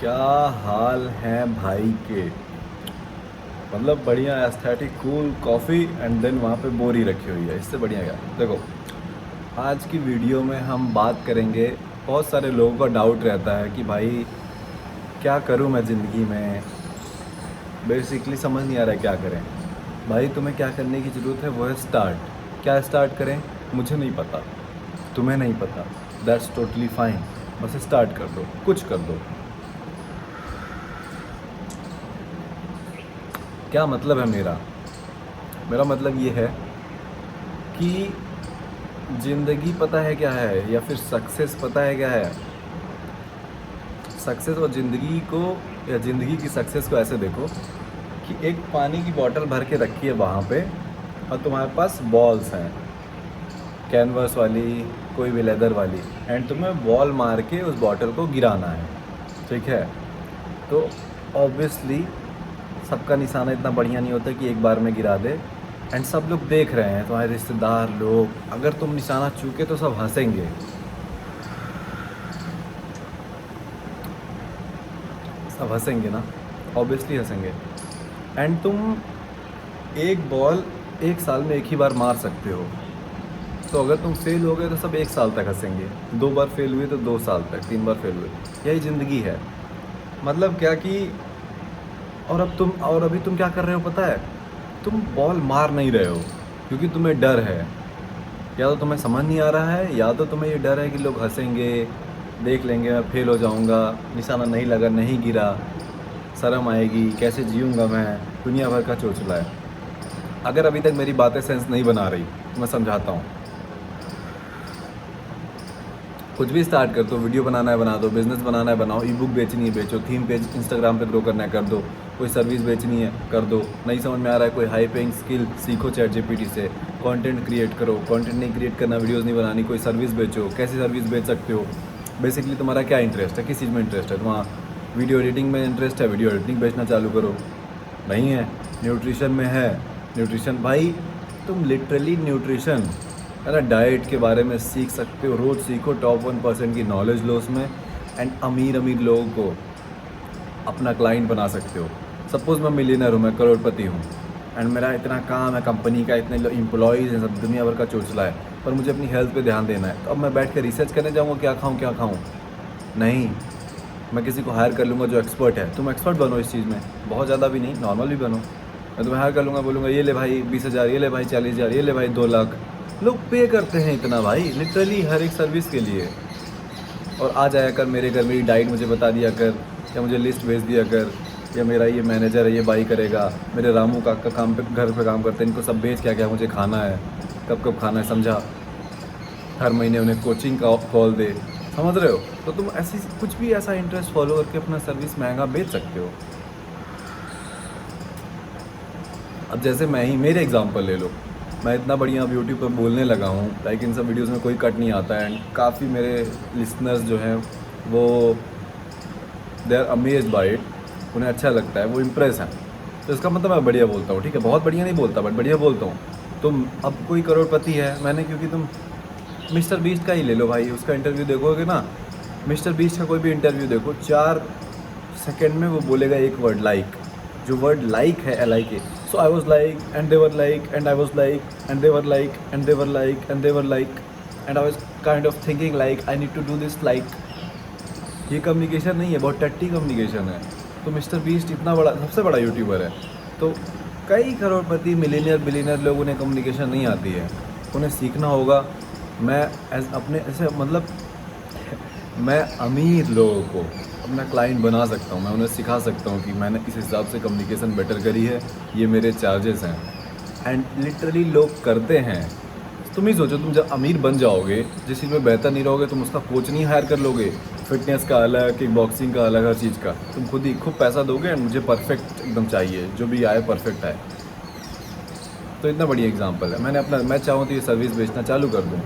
क्या हाल है भाई के। मतलब बढ़िया aesthetic cool coffee and then वहाँ पे बोरी रखी हुई है। इससे बढ़िया क्या। देखो, आज की वीडियो में हम बात करेंगे। बहुत सारे लोगों का डाउट रहता है कि भाई क्या करूँ मैं ज़िंदगी में। बेसिकली समझ नहीं आ रहा है क्या करें। भाई तुम्हें क्या करने की ज़रूरत है वो है स्टार्ट। क्या स्टार्ट करें मुझे नहीं पता, तुम्हें नहीं पता, दैट्स टोटली फाइन। बस स्टार्ट कर दो, कुछ कर दो। क्या मतलब है मेरा मेरा मतलब ये है कि ज़िंदगी पता है क्या है या फिर सक्सेस पता है क्या है। सक्सेस और ज़िंदगी को या ज़िंदगी की सक्सेस को ऐसे देखो कि एक पानी की बोतल भर के रखी है वहाँ पे और तुम्हारे पास बॉल्स हैं, कैनवस वाली, कोई भी लेदर वाली, एंड तुम्हें बॉल मार के उस बॉटल को गिराना है। ठीक है, तो ऑब्वियसली सबका निशाना इतना बढ़िया नहीं होता कि एक बार में गिरा दे। एंड सब लोग देख रहे हैं, तुम्हारे रिश्तेदार लोग। अगर तुम निशाना चूके तो सब हंसेंगे, सब हंसेंगे ना, ऑब्वियसली हंसेंगे। एंड तुम एक बॉल एक साल में एक ही बार मार सकते हो। तो अगर तुम फेल हो गए तो सब एक साल तक हंसेंगे, दो बार फेल हुए तो 2 साल तक, 3 बार फेल हुए। यही ज़िंदगी है। मतलब क्या कि और अभी तुम क्या कर रहे हो पता है। तुम बॉल मार नहीं रहे हो क्योंकि तुम्हें डर है। या तो तुम्हें समझ नहीं आ रहा है, या तो तुम्हें ये डर है कि लोग हंसेंगे, देख लेंगे, मैं फेल हो जाऊंगा, निशाना नहीं लगा, नहीं गिरा, शर्म आएगी, कैसे जीऊँगा मैं, दुनिया भर का चोचला है। अगर अभी तक मेरी बातें सेंस नहीं बना रही तो मैं समझाता हूँ। कुछ भी स्टार्ट कर दो, वीडियो बनाना है बना दो, बिज़नेस बनाना है बनाओ, ई बुक बेचनी है बेचो, थीम पेज इंस्टाग्राम पे ग्रो करना है कर दो, कोई सर्विस बेचनी है कर दो, नहीं समझ में आ रहा है कोई हाई पेइंग स्किल सीखो चैट जीपीटी से, कंटेंट क्रिएट करो, कंटेंट नहीं क्रिएट करना, वीडियोस नहीं बनानी, कोई सर्विस बेचो, कैसी सर्विस बेच सकते हो। बेसिकली तुम्हारा क्या इंटरेस्ट है, किस चीज़ में इंटरेस्ट है। तुम्हारा वीडियो एडिटिंग में इंटरेस्ट है, वीडियो एडिटिंग बेचना चालू करो। नहीं है, न्यूट्रिशन में है, न्यूट्रिशन भाई, तुम लिटरली न्यूट्रिशन है ना, डाइट के बारे में सीख सकते हो, रोज़ सीखो, टॉप 1% की नॉलेज लो उसमें। एंड अमीर अमीर लोगों को अपना क्लाइंट बना सकते हो। सपोज़ मैं मिलियनर हूँ, मैं करोड़पति हूँ, एंड मेरा इतना काम है, कंपनी का इतने एम्प्लॉयज़ हैं, सब दुनिया भर का चोचला है, पर मुझे अपनी हेल्थ पे ध्यान देना है। तो अब मैं बैठ कर रिसर्च करने जाऊँगा क्या खाऊँ क्या खाऊँ। नहीं, मैं किसी को हायर कर लूँगा जो एक्सपर्ट है। तुम एक्सपर्ट बनो इस चीज़ में, बहुत ज़्यादा भी नहीं, नॉर्मल भी बनो। मैं तुम्हें हायर कर लूँगा, बोलूँगा ये ले भाई 20,000, ये ले भाई 40,000, ये ले भाई 2 लाख। लोग पे करते हैं इतना भाई, लिटरली हर एक सर्विस के लिए। और आ जाया कर मेरे घर, मेरी डाइट मुझे बता दिया कर, या मुझे लिस्ट भेज दिया कर, या मेरा ये मैनेजर है ये बाई करेगा, मेरे रामू का काम पे घर पे काम करते हैं, इनको सब भेज क्या क्या मुझे खाना है, कब कब खाना है, समझा। हर महीने उन्हें कोचिंग का कॉल दे, समझ रहे हो। तो तुम ऐसी कुछ भी ऐसा इंटरेस्ट फॉलो करके अपना सर्विस महंगा बेच सकते हो। अब जैसे मैं ही मेरे एग्जांपल ले लो, मैं इतना बढ़िया अब यूट्यूब पर बोलने लगा हूँ, लाइक इन सब वीडियोस में कोई कट नहीं आता है, एंड काफ़ी मेरे लिसनर्स जो हैं वो they are amaze by it, उन्हें अच्छा लगता है, वो इम्प्रेस हैं। तो इसका मतलब मैं बढ़िया बोलता हूँ, ठीक है, बहुत बढ़िया नहीं बोलता बट बढ़िया बोलता हूँ। तुम अब कोई करोड़पति है, मैंने क्योंकि तुम मिस्टर बीस्ट का ही ले लो भाई, उसका इंटरव्यू देखोगे ना, मिस्टर बीस्ट का कोई भी इंटरव्यू देखो, 4 सेकेंड में वो बोलेगा एक वर्ड लाइक। जो वर्ड लाइक है, LIK। So I was like and they were like and I was like and they were like and they were like and they were like and I was kind of thinking like I need to do this like. ये communication नहीं है, बहुत टट्टी communication है। तो mister beast इतना बड़ा, सबसे बड़ा यूट्यूबर है, तो कई करोड़पति मिलीनियर बिलीनियर लोग, उन्हें कम्युनिकेशन नहीं आती है, उन्हें सीखना होगा। मैं एज अपने ऐसे मतलब मैं अमीर लोगों को अपना क्लाइंट बना सकता हूँ, मैं उन्हें सिखा सकता हूँ कि मैंने इस हिसाब से कम्युनिकेशन बेटर करी है, ये मेरे चार्जेस हैं। एंड लिटरली लोग करते हैं। तुम ही सोचो, तुम जब अमीर बन जाओगे, जिस चीज़ में बेहतर नहीं रहोगे, तुम उसका कोच नहीं हायर कर लोगे, फिटनेस का अलग, किक बॉक्सिंग का अलग, हर चीज़ का तुम खुद ही खूब पैसा दोगे एंड मुझे परफेक्ट एकदम चाहिए, जो भी आए परफेक्ट आए। तो इतना बढ़िया एग्जाम्पल है। मैं चाहूँ तो ये सर्विस बेचना चालू कर दूँ।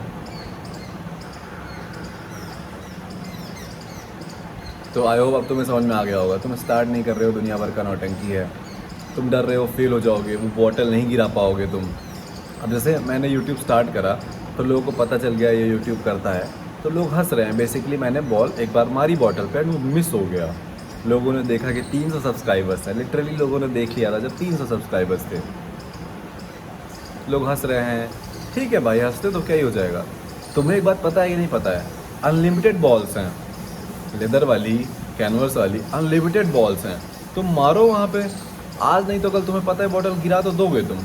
तो आई होप अब तुम्हें समझ में आ गया होगा। तुम स्टार्ट नहीं कर रहे हो, दुनिया भर का नौटंकी है, तुम डर रहे हो फेल हो जाओगे, वो बॉटल नहीं गिरा पाओगे तुम। अब जैसे मैंने यूट्यूब स्टार्ट करा तो लोगों को पता चल गया ये यूट्यूब करता है, तो लोग हंस रहे हैं। बेसिकली मैंने बॉल एक बार मारी बॉटल पे एंड वो मिस हो गया, लोगों ने देखा कि 300 सब्सक्राइबर्स हैं, लिटरली लोगों ने देख लिया था जब 300 सब्सक्राइबर्स थे। लोग हंस रहे हैं, ठीक है भाई, हंसते तो क्या ही हो जाएगा। तुम्हें एक बात पता है कि नहीं पता है, अनलिमिटेड बॉल्स हैं, लेदर वाली, कैनवस वाली अनलिमिटेड बॉल्स हैं। तुम मारो वहाँ पे, आज नहीं तो कल तुम्हें पता है बॉटल गिरा तो दोगे तुम।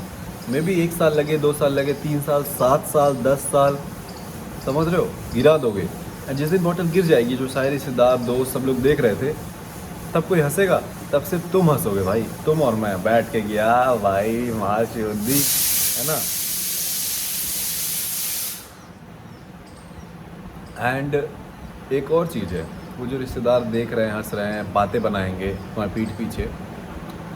मे बी 1 साल लगे, 2 साल लगे, 3 साल, 7 साल, 10 साल, समझ रहे हो, गिरा दोगे। और जिस दिन बॉटल गिर जाएगी, जो सारे रिश्तेदार दोस्त सब लोग देख रहे थे, तब कोई हंसेगा, तब सिर्फ तुम हंसोगे भाई, तुम और मैं बैठ के गया भाई महाशिवदी, है ना। एंड एक और चीज़ है, वो जो रिश्तेदार देख रहे हैं, हंस रहे हैं, बातें बनाएंगे तुम्हारे पीठ पीछे,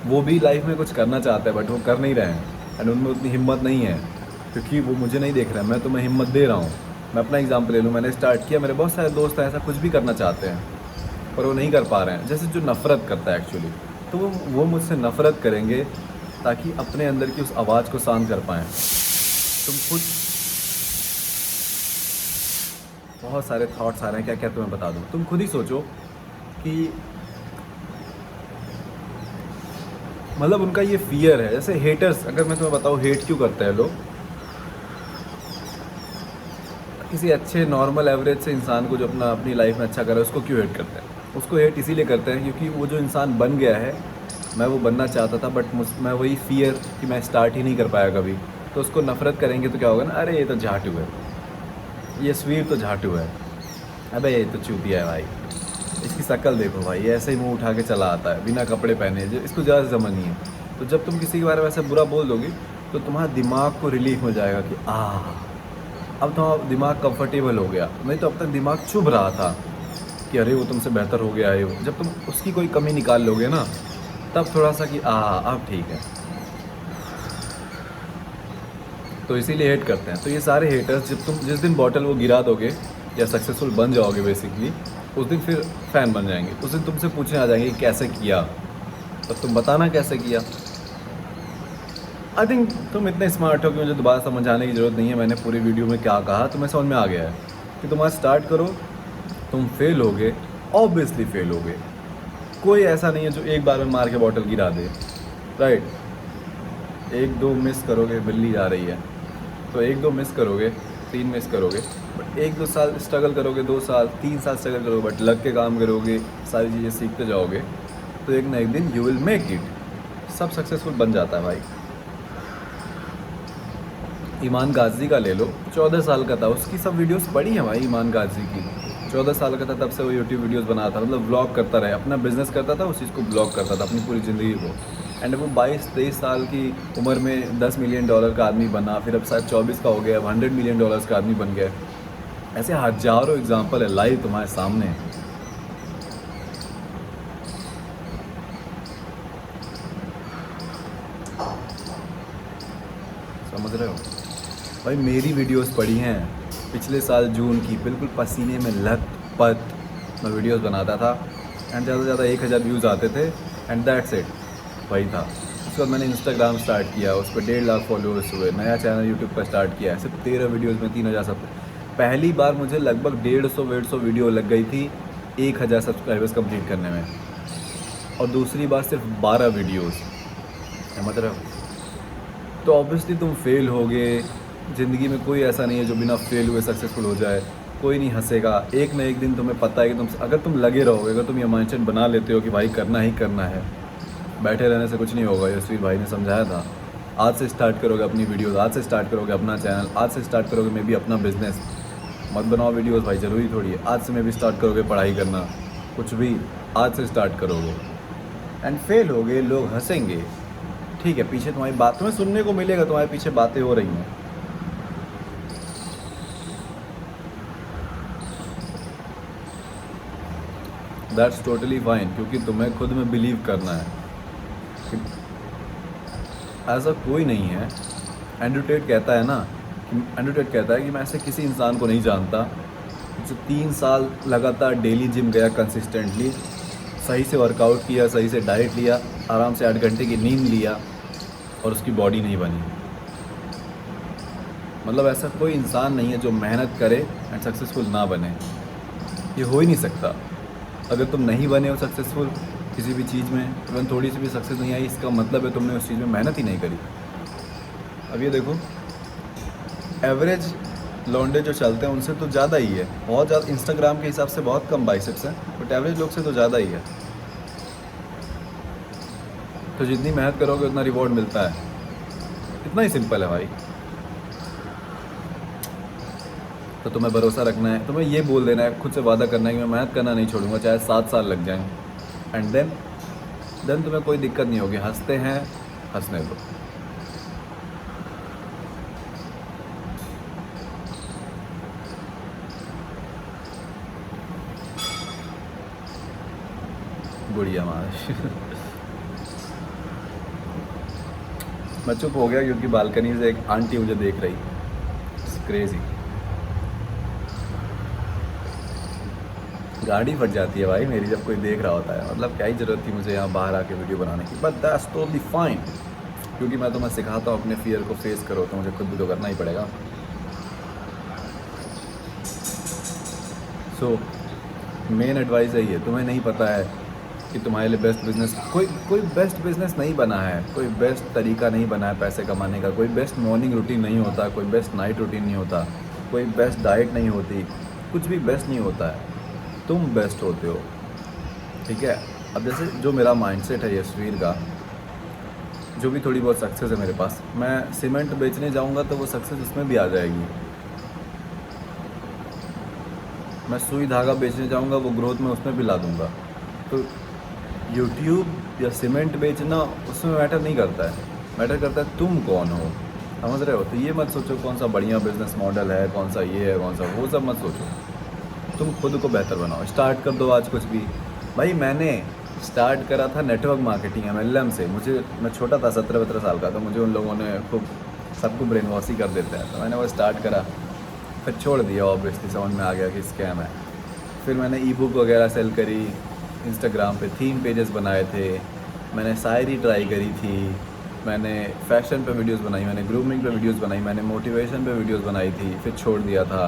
वो भी लाइफ में कुछ करना चाहते हैं बट वो कर नहीं रहे हैं। एंड उनमें उतनी हिम्मत नहीं है, क्योंकि वो मुझे नहीं देख रहे हैं, मैं तुम्हें हिम्मत दे रहा हूँ। मैं अपना एग्जाम्पल ले लूँ, मैंने स्टार्ट किया, मेरे बहुत सारे दोस्त हैं ऐसा कुछ भी करना चाहते हैं पर वो नहीं कर पा रहे हैं। जैसे जो नफ़रत करता है एक्चुअली, तो वो मुझसे नफ़रत करेंगे ताकि अपने अंदर की उस आवाज़ को शांत कर पाएँ। तुम खुद, बहुत सारे थॉट्स आ रहे हैं, क्या क्या तुम्हें बता दूँ, तुम खुद ही सोचो कि मतलब उनका ये फियर है। जैसे हेटर्स, अगर मैं तुम्हें बताऊँ हेट क्यों करते हैं लोग, किसी अच्छे नॉर्मल एवरेज से इंसान को जो अपनी लाइफ में अच्छा करे उसको क्यों हेट करते हैं? उसको हेट इसीलिए करते हैं क्योंकि वो जो इंसान बन गया है, मैं वो बनना चाहता था बट मैं वही फियर कि मैं स्टार्ट ही नहीं कर पाया कभी, तो उसको नफ़रत करेंगे तो क्या होगा ना, अरे ये तो झाटू है, ये स्वीर तो झाटू है, अबे ये तो चूतिया है भाई, इसकी शक्ल देखो भाई, ऐसे ही मुंह उठा के चला आता है बिना कपड़े पहने, जो इसको ज़्यादा समझ नहीं है। तो जब तुम किसी के बारे में ऐसे बुरा बोल दोगे तो तुम्हारा दिमाग को रिलीफ हो जाएगा कि अब तो दिमाग कंफर्टेबल हो गया। नहीं तो अब तक दिमाग चुभ रहा था कि अरे वो तुमसे बेहतर हो गया है। जब तुम उसकी कोई कमी निकाल लोगे ना, तब थोड़ा सा कि अब ठीक है। तो इसीलिए हेट करते हैं। तो ये सारे हेटर्स, जब तुम जिस दिन बॉटल वो गिरा दोगे या सक्सेसफुल बन जाओगे बेसिकली, उस दिन फिर फ़ैन बन जाएंगे। उस दिन तुमसे पूछने आ जाएंगे कैसे किया, तब तुम बताना कैसे किया। आई थिंक तुम इतने स्मार्ट हो कि मुझे दोबारा समझाने की ज़रूरत नहीं है, मैंने पूरी वीडियो में क्या कहा तुम्हें समझ में आ गया है कि तुम आज स्टार्ट करो, तुम फेल होगे, ऑब्वियसली फेल होगे। कोई ऐसा नहीं है जो एक बार में मार के बॉटल गिरा दे, राइट। 1-2 मिस करोगे, बिल्ली जा रही है, तो 1-2 मिस करोगे, 3 मिस करोगे, बट 1-2 साल स्ट्रगल करोगे, 2 साल 3 साल स्ट्रगल करोगे, बट लग के काम करोगे, सारी चीज़ें सीखते जाओगे, तो एक ना एक दिन यू विल मेक इट। सब सक्सेसफुल बन जाता है भाई। ईमान गाजी का ले लो, 14 साल का था, उसकी सब वीडियोस पड़ी हैं भाई। ईमान गाजी की 14 साल का था तब से वो यूट्यूब वीडियोस बनाता था, मतलब व्लॉग करता रहे, अपना बिजनेस करता था, उस चीज़ को ब्लॉग करता था अपनी पूरी ज़िंदगी को। एंड वो 22-23 साल की उम्र में $10 मिलियन का आदमी बना, फिर अब शायद 24 का हो गया, अब $100 मिलियन का आदमी बन गया। ऐसे हजारों एग्जाम्पल है लाइव तुम्हारे सामने। समझ रहे हो भाई? मेरी वीडियोस पड़ी हैं पिछले साल जून की, बिल्कुल पसीने में लथपथ मैं वीडियोस बनाता था, एंड ज़्यादा से ज़्यादा 1000 व्यूज़ आते थे, एंड दैट्स इट, वही था। उसके बाद मैंने इंस्टाग्राम स्टार्ट किया, उस पर 1.5 लाख फॉलोअर्स हुए, नया चैनल यूट्यूब पर स्टार्ट किया, सिर्फ 13 वीडियोज़ में 3000 सब। पहली बार मुझे लगभग 150 वीडियो लग गई थी 1000 सब्सक्राइबर्स कंप्लीट करने में, और दूसरी बार सिर्फ 12 वीडियोज़, समझ रहे हो? तो ऑब्वियसली तुम फेल होगे। ज़िंदगी में कोई ऐसा नहीं है जो बिना फेल हुए सक्सेसफुल हो जाए, कोई नहीं हंसेगा। एक ना एक दिन तुम्हें पता है कि अगर तुम लगे रहोगे, अगर तुम ये माइंडसेट बना लेते हो कि भाई करना ही करना है, बैठे रहने से कुछ नहीं होगा। यशवीर भाई ने समझाया था, आज से स्टार्ट करोगे अपनी वीडियोस, आज से स्टार्ट करोगे अपना चैनल, आज से स्टार्ट करोगे मे बी अपना बिजनेस। मत बनाओ वीडियोस भाई, ज़रूरी थोड़ी है। आज से मे बी स्टार्ट करोगे पढ़ाई करना, कुछ भी आज से स्टार्ट करोगे, एंड फेल होगे, लोग हंसेंगे, ठीक है, पीछे तुम्हारी बात तुम्हें सुनने को मिलेगा, तुम्हारे पीछे बातें हो रही हैं। दैट्स टोटली फाइन, क्योंकि तुम्हें खुद में बिलीव करना है। ऐसा कोई नहीं है। एंड्रू टेट कहता है कि मैं ऐसे किसी इंसान को नहीं जानता जो 3 साल लगातार डेली जिम गया कंसिस्टेंटली, सही से वर्कआउट किया, सही से डाइट लिया, आराम से 8 घंटे की नींद लिया, और उसकी बॉडी नहीं बनी। मतलब ऐसा कोई इंसान नहीं है जो मेहनत करे एंड सक्सेसफुल ना बने, ये हो ही नहीं सकता। अगर तुम नहीं बने हो सक्सेसफुल किसी भी चीज़ में, इवन थोड़ी सी भी सक्सेस नहीं आई, इसका मतलब है तुमने उस चीज़ में मेहनत ही नहीं करी। अब ये देखो, एवरेज लौंडे जो चलते हैं उनसे तो ज़्यादा ही है, बहुत ज़्यादा, इंस्टाग्राम के हिसाब से बहुत कम बाइसेप्स हैं, बट एवरेज लोग से तो ज़्यादा ही है। तो जितनी मेहनत करोगे उतना रिवॉर्ड मिलता है, इतना ही सिंपल है भाई। तो तुम्हें भरोसा रखना है, तुम्हें ये बोल देना है, खुद से वादा करना है कि मैं मेहनत करना नहीं छोड़ूंगा, चाहे 7 साल लग जाएं, एंड देन तुम्हें कोई दिक्कत नहीं होगी। हंसते हैं, हंसने दो। गुड़िया माश मैं चुप हो गया क्योंकि बालकनी से एक आंटी मुझे देख रही, क्रेजी। गाड़ी फट जाती है भाई मेरी जब कोई देख रहा होता है, मतलब क्या ही ज़रूरत थी मुझे यहाँ बाहर आके वीडियो बनाने की, बट दैट्स टोटली फाइन, क्योंकि मैं तुम्हें सिखाता हूँ अपने फियर को फेस करो, तो मुझे खुद भी तो करना ही पड़ेगा। सो मेन एडवाइस यही है, तुम्हें नहीं पता है कि तुम्हारे लिए बेस्ट बिजनेस, कोई बेस्ट बिजनेस नहीं बना है, कोई बेस्ट तरीका नहीं बना है पैसे कमाने का, कोई बेस्ट मॉर्निंग रूटीन नहीं होता, कोई बेस्ट नाइट रूटीन नहीं होता, कोई बेस्ट डाइट नहीं होती, कुछ भी बेस्ट नहीं होता है, तुम बेस्ट होते हो, ठीक है। अब जैसे जो मेरा माइंडसेट है यशवीर का, जो भी थोड़ी बहुत सक्सेस है मेरे पास, मैं सीमेंट बेचने जाऊंगा तो वो सक्सेस उसमें भी आ जाएगी। मैं सुई धागा बेचने जाऊंगा, वो ग्रोथ में उसमें भी ला दूंगा। तो यूट्यूब या सीमेंट बेचना उसमें मैटर नहीं करता है, मैटर करता है तुम कौन हो, समझ रहे हो। तो ये मत सोचो कौन सा बढ़िया बिजनेस मॉडल है, कौन सा ये है, कौन सा वो, सब मत सोचो, तुम खुद को बेहतर बनाओ। स्टार्ट कर दो आज कुछ भी। भाई मैंने स्टार्ट करा था नेटवर्क मार्केटिंग MLM से, मैं छोटा था, 17-17 साल का, तो मुझे उन लोगों ने खूब, सबको ब्रेन वॉश ही कर देते हैं, तो मैंने वो स्टार्ट करा, फिर छोड़ दिया, ऑब्वियसली समझ में आ गया कि स्कैम है। फिर मैंने ई बुक वगैरह सेल करी, इंस्टाग्राम पे थीम पेजेस बनाए थे, मैंने शायरी ट्राई करी थी, मैंने फैशन पे वीडियोस बनाई, मैंने ग्रूमिंग पे वीडियोस बनाई, मैंने मोटिवेशन पे वीडियोस बनाई थी, फिर छोड़ दिया था।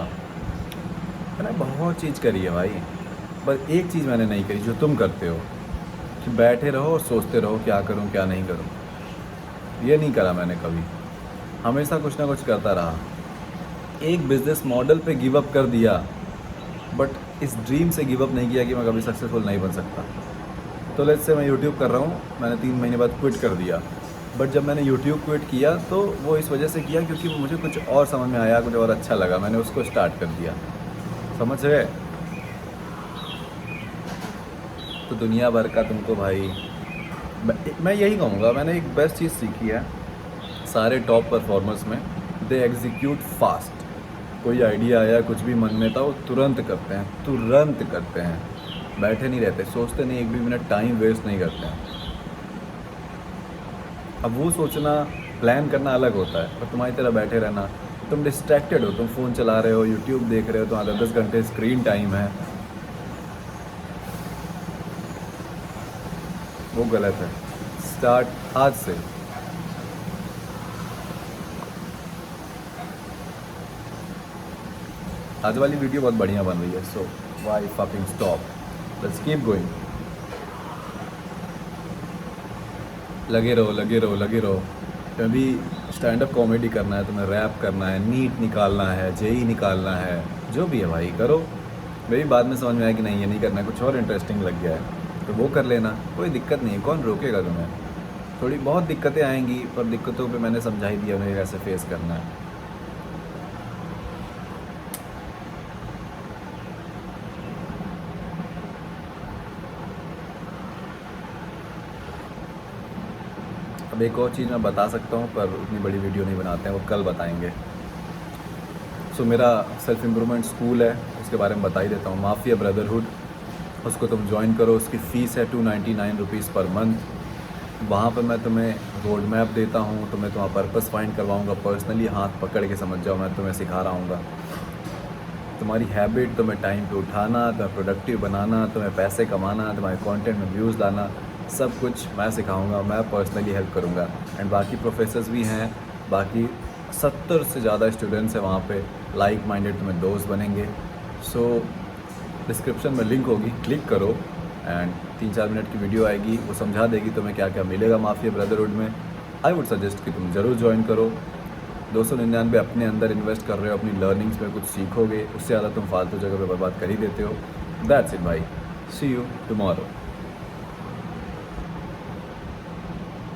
मैंने बहुत चीज़ करी है भाई, बस एक चीज़ मैंने नहीं करी जो तुम करते हो, कि बैठे रहो और सोचते रहो क्या करूं क्या नहीं करूं। ये नहीं करा मैंने कभी, हमेशा कुछ ना कुछ करता रहा। एक बिज़नेस मॉडल पे गिव अप कर दिया, बट इस ड्रीम से गिव अप नहीं किया कि मैं कभी सक्सेसफुल नहीं बन सकता। तो लेट्स से मैं यूट्यूब कर रहा हूँ, मैंने 3 महीने बाद क्विट कर दिया, बट जब मैंने यूट्यूब क्विट किया तो वो इस वजह से किया क्योंकि मुझे कुछ और समझ में आया, कुछ और अच्छा लगा, मैंने उसको स्टार्ट कर दिया, समझ गए। तो दुनिया भर का तुमको भाई मैं यही कहूँगा, मैंने एक बेस्ट चीज़ सीखी है सारे टॉप परफॉर्मर्स में, दे एग्जीक्यूट फास्ट। कोई आइडिया आया, कुछ भी मन में था, वो तुरंत करते हैं, तुरंत करते हैं, बैठे नहीं रहते, सोचते नहीं, एक भी मिनट टाइम वेस्ट नहीं करते हैं। अब वो सोचना, प्लान करना अलग होता है, और तुम्हारी तरह बैठे रहना, तुम डिस्ट्रैक्टेड हो, तुम फ़ोन चला रहे हो, यूट्यूब देख रहे हो, तुम्हारा 10 घंटे स्क्रीन टाइम है, वो गलत है। स्टार्ट आज से। आज वाली वीडियो बहुत बढ़िया बन रही है, so why fucking stop, let's keep going. लगे रहो, लगे रहो, लगे रहो। कभी स्टैंड अप कॉमेडी करना है, तुम्हें रैप करना है, नीट निकालना है, जेई निकालना है, जो भी है भाई करो। मेरी बाद में समझ में आया कि नहीं ये नहीं करना है, कुछ और इंटरेस्टिंग लग गया है, तो वो कर लेना, कोई दिक्कत नहीं है, कौन रोकेगा तुम्हें। थोड़ी बहुत दिक्कतें आएंगी, पर दिक्कतों पे मैंने समझा ही दिया उन्हें कैसे फेस करना है। अब एक और चीज़ मैं बता सकता हूँ, पर उतनी बड़ी वीडियो नहीं बनाते हैं, वो कल बताएंगे। सो मेरा सेल्फ इम्प्रूवमेंट स्कूल है, उसके बारे में बता ही देता हूँ, माफिया ब्रदरहुड, उसको तुम ज्वाइन करो। उसकी फ़ीस है 299 रुपीज़ पर मंथ। वहाँ पर मैं तुम्हें रोड मैप देता हूँ, तुम्हें तुम्हारा पर्पस फाइंड करवाऊँगा, पर्सनली हाथ पकड़ के समझ जाओ, मैं तुम्हें सिखा रहा हूँगा। तुम्हारी हैबिट, तुम्हें टाइम पे उठाना, तुम्हें प्रोडक्टिव बनाना, तुम्हें पैसे कमाना, तुम्हारे कंटेंट में व्यूज़ लाना, सब कुछ मैं सिखाऊंगा, मैं पर्सनली हेल्प करूंगा। एंड बाकी प्रोफेसर्स भी हैं, बाकी 70 से ज़्यादा स्टूडेंट्स हैं वहाँ पे, लाइक माइंडेड तुम्हें दोस्त बनेंगे। सो डिस्क्रिप्शन में लिंक होगी, क्लिक करो एंड 3-4 मिनट की वीडियो आएगी, वो समझा देगी तुम्हें क्या क्या मिलेगा माफिया ब्रदरहुड में। आई वुड सजेस्ट कि तुम ज़रूर ज्वाइन करो। 299 अपने अंदर इन्वेस्ट कर रहे हो, अपनी लर्निंग्स में कुछ सीखोगे, उससे ज़्यादा तुम फालतू जगह पे बर्बाद कर ही देते हो। दैट्स इट भाई, सी यू टुमारो।